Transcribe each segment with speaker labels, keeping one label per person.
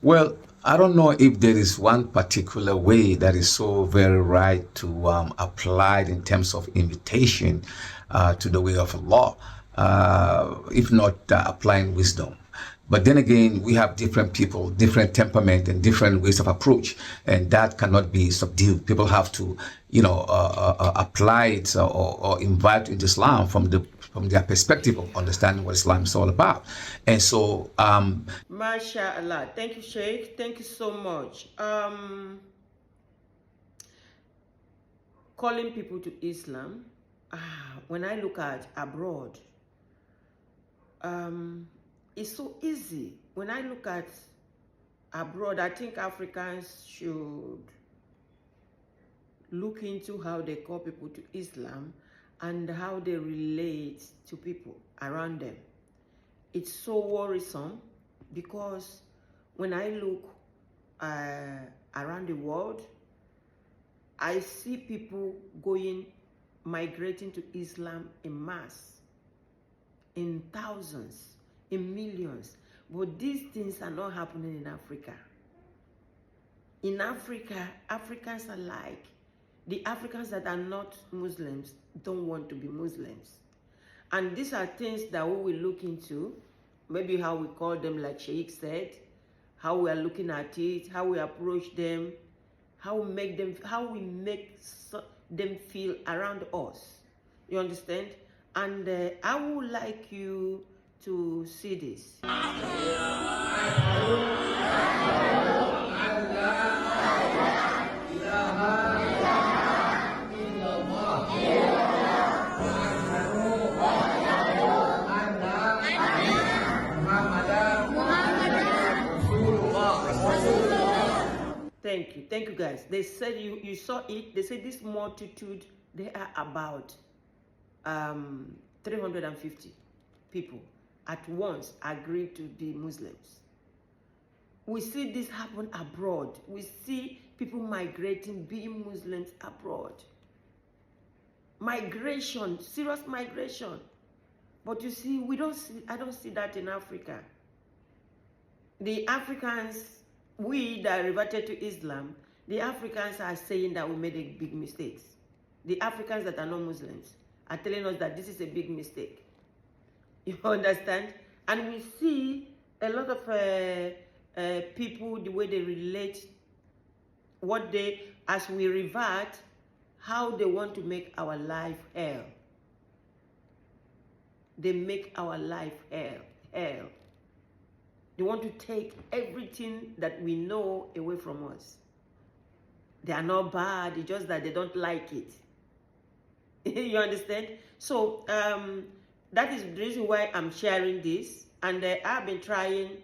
Speaker 1: Well, I don't know if there is one particular way that is so very right to apply it in terms of invitation to the way of Allah, if not applying wisdom. But then again, we have different people, different temperament, and different ways of approach, and that cannot be subdued. People have to, apply it or invite into Islam from their perspective of understanding what Islam is all about. And so,
Speaker 2: MashaAllah. Thank you, Sheikh. Thank you so much. Calling people to Islam, when I look at abroad, it's so easy. When I look at abroad, I think Africans should look into how they call people to Islam and how they relate to people around them. It's so worrisome because when I look around the world, I see people migrating to Islam in mass, in thousands, in millions. But these things are not happening in Africa. In Africa, Africans are like, the Africans that are not Muslims don't want to be Muslims. And these are things that we will look into, maybe how we call them, like Sheikh said, how we are looking at it, how we approach them, how we make them feel around us. You understand? And I would like you to see this. Thank you guys. They said you saw it. They said this multitude, they are about 350 people at once agreed to be Muslims. We see this happen abroad. We see people migrating, being Muslims abroad. Migration, serious migration. But you see, I don't see that in Africa. The Africans, we that reverted to Islam, the Africans are saying that we made a big mistake. The Africans that are not Muslims are telling us that this is a big mistake. You understand? And we see a lot of people, the way they relate, as we revert, how they want to make our life hell. They make our life hell. They want to take everything that we know away from us. They are not bad, it's just that they don't like it. You understand? So that is the reason why I'm sharing this. And I've been trying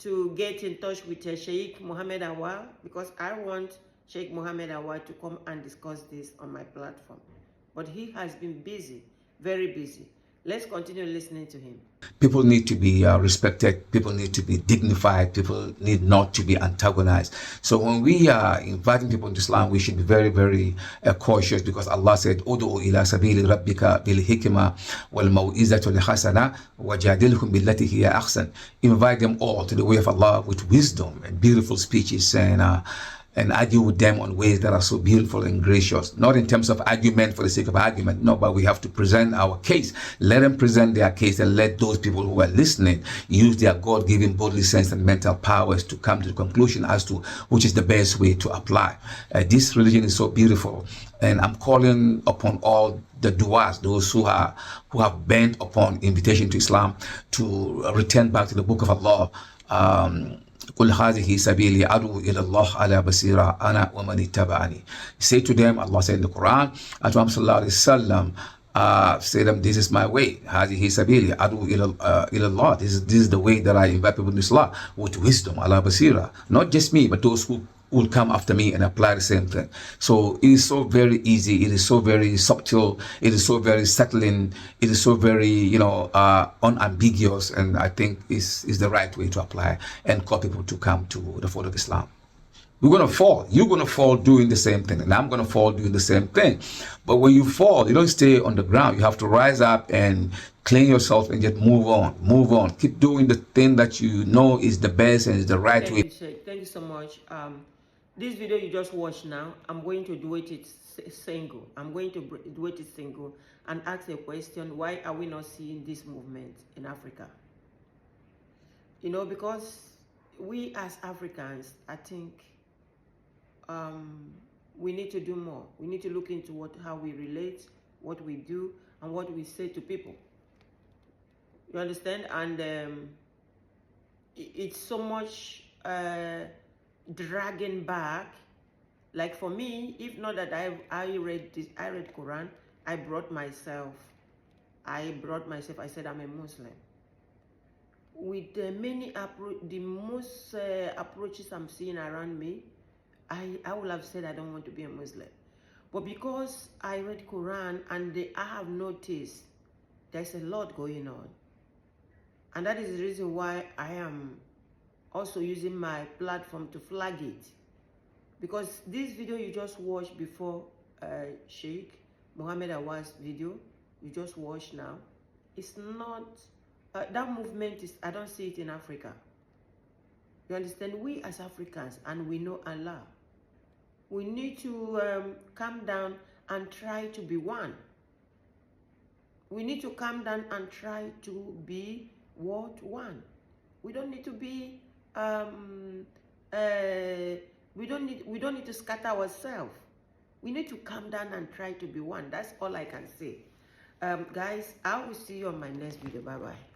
Speaker 2: to get in touch with Sheikh Mohammed Awal, because I want Sheikh Mohammed Awal to come and discuss this on my platform. But he has been busy, very busy. Let's continue listening to him.
Speaker 1: People need to be respected. People need to be dignified. People need not to be antagonized. So when we are inviting people into Islam, we should be very, very cautious, because Allah said, "Udu ila sabili rabbika bil hikma wal mau'izati al hasana wajadilhum billati hiya ahsan." Invite them all to the way of Allah with wisdom and beautiful speeches, and argue with them on ways that are so beautiful and gracious. Not in terms of argument for the sake of argument, no, but we have to present our case. Let them present their case, and let those people who are listening use their God-given bodily sense and mental powers to come to the conclusion as to which is the best way to apply. This religion is so beautiful, and I'm calling upon all the du'as, those who have bent upon invitation to Islam, to return back to the book of Allah. قل هذه سبيلي أدعو إلى الله على بصيرة أنا ومن اتبعني. Say to them, Allah said in the Quran, and Muhammad sallallahu alaihi wasallam, say to them, this is my way. هذه سبيلي أدعو إلى الله. This is the way that I invite people to Islam, with wisdom, على بصيرة. Not just me, but those who will come after me and apply the same thing. So it is so very easy, it is so very subtle, it is so very settling, it is so very, unambiguous, and I think is the right way to apply and call people to come to the fold of Islam. We're going to fall. You're going to fall doing the same thing, and I'm going to fall doing the same thing. But when you fall, you don't stay on the ground. You have to rise up and clean yourself and just move on. Move on. Keep doing the thing that you know is the best and is the right way.
Speaker 2: Thank you, Sheikh. Thank you so much. This video you just watched now, I'm going to do it single. I'm going to do it single and ask a question: why are we not seeing this movement in Africa? You know, because we as Africans, I think we need to do more. We need to look into how we relate, what we do, and what we say to people. You understand? And it's so much dragging back. Like for me, if not that I read Quran, I said I'm a Muslim. With the most approaches I'm seeing around me, I would have said I don't want to be a Muslim. But because I read Quran and I have noticed there's a lot going on. And that is the reason why I am also using my platform to flag it. Because this video you just watched before Sheikh Mohammed Awaz's video, you just watched now, it's not, that movement I don't see it in Africa. You understand? We as Africans, and we know Allah, we need to calm down and try to be one. We need to calm down and try to be one. We don't need to be we don't need to scatter ourselves. We need to calm down and try to be one. That's all I can say. Guys, I will see you on my next video. Bye bye.